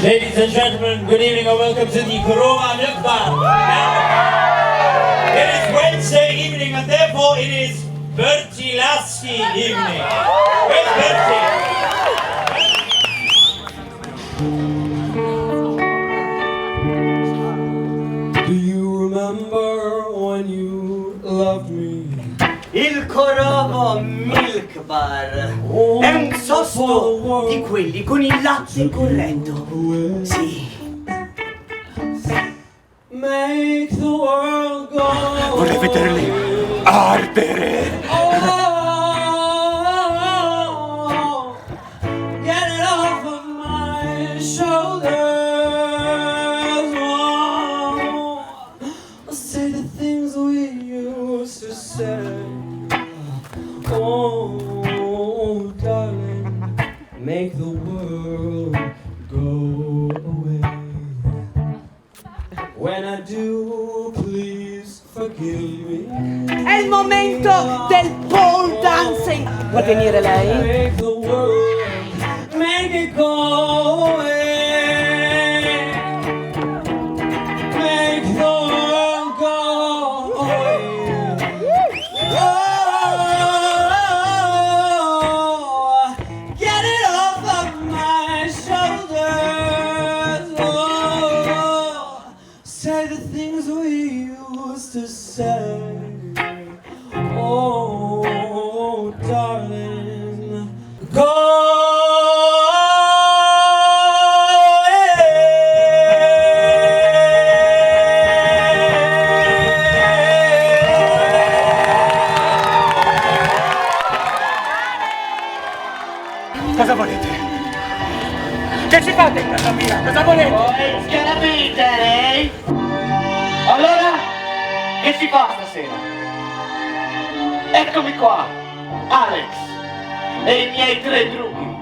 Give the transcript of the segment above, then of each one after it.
Ladies and gentlemen, good evening and welcome to the Kurova Milk Bar. It is Wednesday evening and therefore it is Bertie Lasky evening. Where's Bertie? Do you remember when you loved me? Il Kurova Milk Bar è un sosto di quelli con il latte corretto. Sì. Make the world go. Vorrei vederli ardere. Oh, get it off of my shoulders. Oh, say the things we used to say. Oh, darling, make the world go away. When I do, please forgive me. È il momento del pole dancing. Vuoi venire lei? Make the world, make it go away. Make the world go away. Oh, get it off of my shoulders. Oh, say the things we used to say. Oh, darling, go Cosa volete? Che ci fate in casa mia? Cosa volete? Scarabite, lei? Allora, che si fa stasera? Eccomi qua, Alex e i miei tre drughi.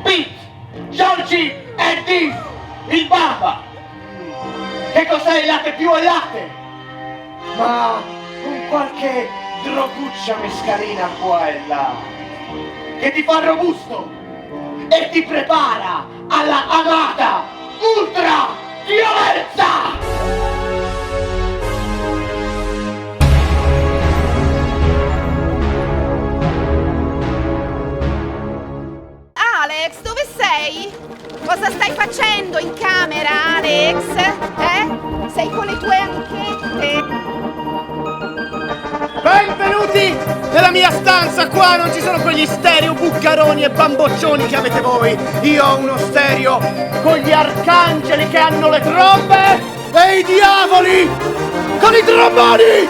Pete, Georgie e Dee, il Bamba. Che cos'è il latte più al latte? Ma con qualche droguccia mescalina qua e là, che ti fa robusto e ti prepara alla amata ultra violenza! Alex, dove sei? Cosa stai facendo in camera, Alex? Sei con le tue anchette? Benvenuti nella mia stanza, qua non ci sono quegli stereo buccaroni e bamboccioni che avete voi. Io ho uno stereo con gli arcangeli che hanno le trombe e i diavoli con i tromboni.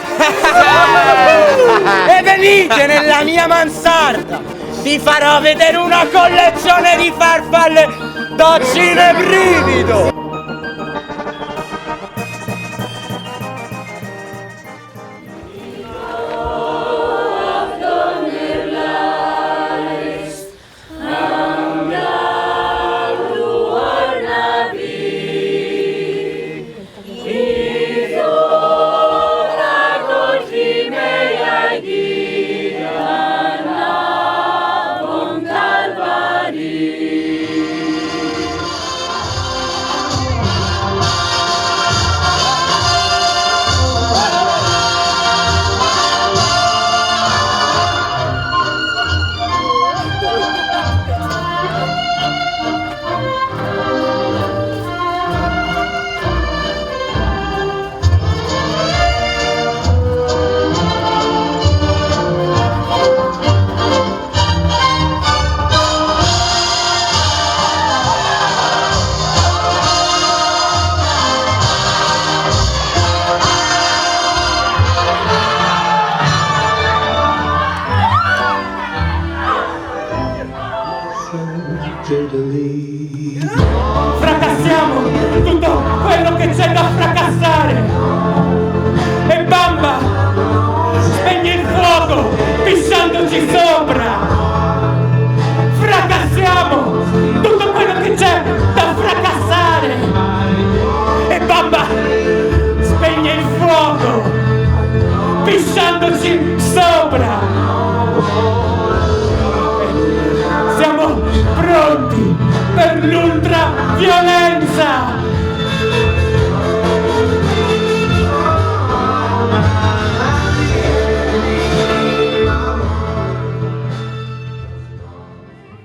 E venite nella mia mansarda, vi farò vedere una collezione di farfalle da cinebrivido. Fracassiamo tutto quello che c'è da fracassare. E Bamba spegne il fuoco pisciandoci sopra. Fracassiamo tutto quello che c'è da fracassare. E Bamba spegne il fuoco pisciandoci sopra. Siamo pronti per l'ultraviolenza! violenza!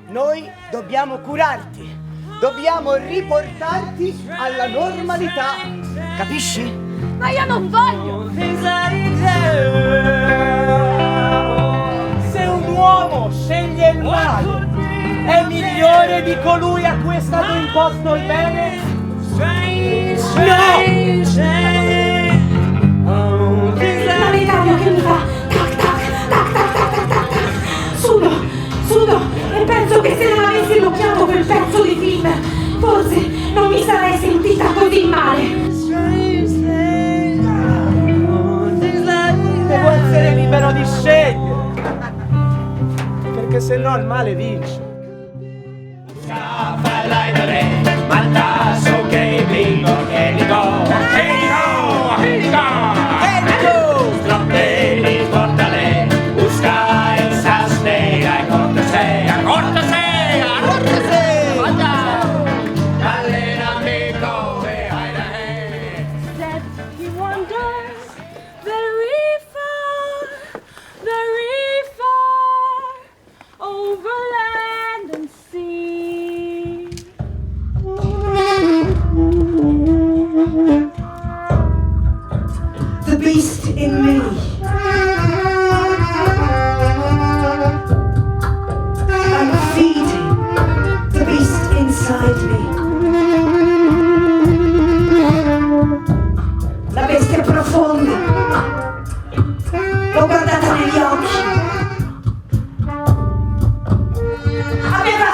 Noi dobbiamo curarti, dobbiamo riportarti alla normalità, capisci? Ma io non voglio! Se un uomo sceglie il male, è migliore di colui a cui è stato imposto il bene? No! Planetario che mi fa tac tac tac tac tac tac tac tac. Sudo e penso che se non avessi bloccato quel pezzo di film forse non mi sarei sentita così male. Devo essere libero di scegliere, perché se no il male vince. He wanders very far over land and sea. The beast in me. I'm feeding the beast inside me. La bestia profonda. L'ho guardata negli occhi. Aveva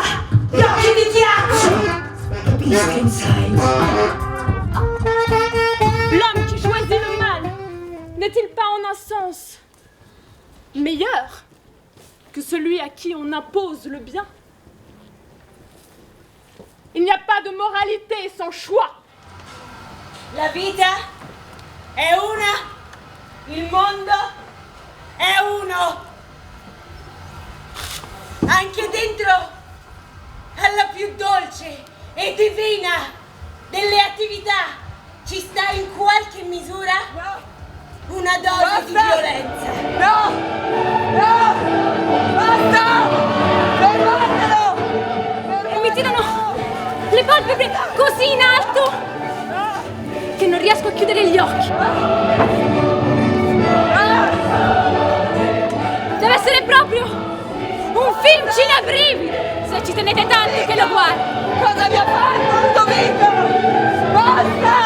gli occhi di ghiaccio. The beast inside. L'homme qui choisit le mal n'est-il pas en un sens meilleur que celui à qui on impose le bien? Il n'y a pas de moralité sans choix. La vita è una, il mondo è uno. Anche dentro alla più dolce e divina delle attività ci sta in qualche misura una dose di violenza. No! No! Basta! Fermatelo! E mi tirano le palpebre così in alto che non riesco a chiudere gli occhi. Deve essere proprio un film cinebrividi, se ci tenete tanto che lo guardi. Cosa mi ha fatto, Ludovico? Basta!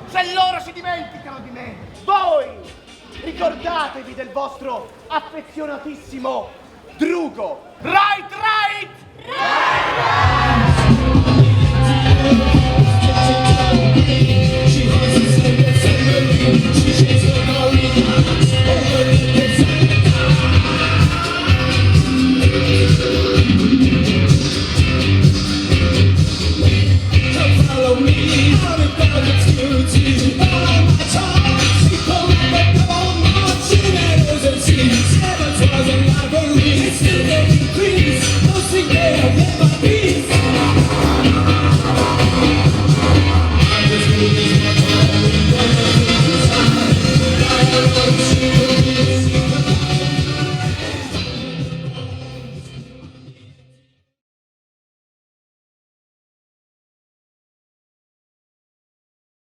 Se loro si dimenticano di me, voi ricordatevi del vostro affezionatissimo Drugo. Right, right! Follow me.